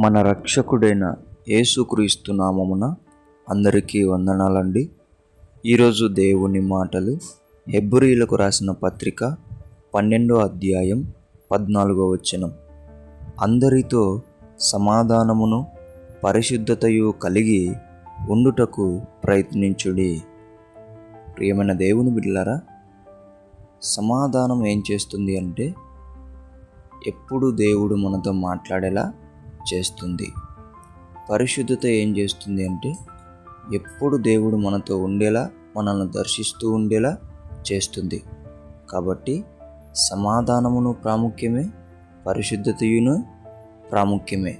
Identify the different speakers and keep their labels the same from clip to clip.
Speaker 1: మన రక్షకుడైన యేసుక్రీస్తు నామమున అందరికీ వందనాలండి. ఈరోజు దేవుని మాటలు హెబ్రీయులకు రాసిన పత్రిక 12వ అధ్యాయం 14వ వచనం. అందరితో సమాధానమును పరిశుద్ధతయు కలిగి ఉండుటకు ప్రయత్నించుడి. ప్రియమైన దేవుని బిడ్డలారా, సమాధానం ఏం చేస్తుంది అంటే ఎప్పుడు దేవుడు మనతో మాట్లాడేలా చేస్తుంది. పరిశుద్ధత ఏం చేస్తుంది అంటే ఎప్పుడు దేవుడు మనతో ఉండేలా, మనల్ని దర్శిస్తూ ఉండేలా చేస్తుంది. కాబట్టి సమాధానమును ప్రాముఖ్యమే, పరిశుద్ధతయును ప్రాముఖ్యమే.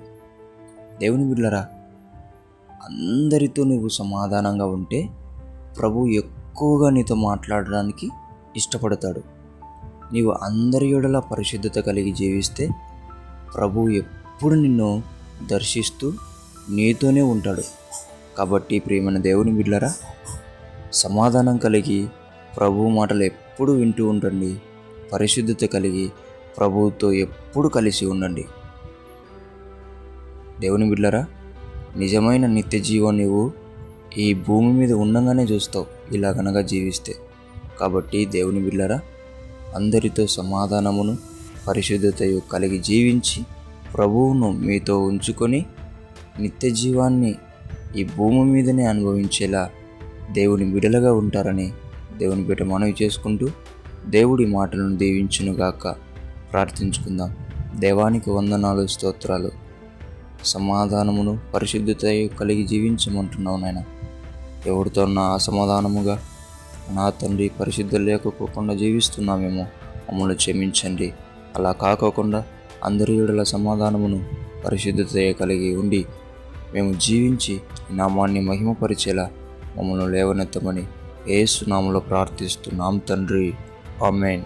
Speaker 1: దేవుని బిడ్డలారా, అందరితో నువ్వు సమాధానంగా ఉంటే ప్రభు ఎక్కువగా నీతో మాట్లాడడానికి ఇష్టపడతాడు. నీవు అందరి యెడల పరిశుద్ధత కలిగి జీవిస్తే ప్రభు ఎప్పుడు నిన్ను దర్శిస్తూ నీతోనే ఉంటాడు. కాబట్టి ప్రియమైన దేవుని బిడ్డలారా, సమాధానం కలిగి ప్రభు మాటలు ఎప్పుడు వింటూ ఉండండి. పరిశుద్ధత కలిగి ప్రభువుతో ఎప్పుడు కలిసి ఉండండి. దేవుని బిడ్డలారా, నిజమైన నిత్య జీవం నీవు ఈ భూమి మీద ఉండగానే చూస్తావు, ఇలా కనుక జీవిస్తే. కాబట్టి దేవుని బిడ్డలారా, అందరితో సమాధానమును పరిశుద్ధతయు కలిగి జీవించి ప్రభువును మీతో ఉంచుకొని నిత్య జీవాన్ని ఈ భూమి మీదనే అనుభవించేలా దేవుని బిడ్డలుగా ఉంటారని దేవుని బిడ్డ మనవి చేసుకుంటూ దేవుడి మాటలను దీవించునుగాక ప్రార్థించుకుందాం. దేవానికి వందనాలు, స్తోత్రాలు. సమాధానమును పరిశుద్ధతయు కలిగి జీవించమంటున్నావు నాయన. ఎవరితో అసమాధానముగా నా తండ్రి పరిశుద్ధ లేకపోకుండా జీవిస్తున్నామేమో, మమ్మల్ని క్షమించండి. అలా కాకోకుండా అందరి యెడల సమాధానమును పరిశుద్ధత కలిగి ఉండి మేము జీవించి నామాన్ని మహిమపరిచేలా మమ్మల్ని లేవనెత్తమని యేసు నామములో ప్రార్థిస్తున్నాం తండ్రి. ఆమేన్.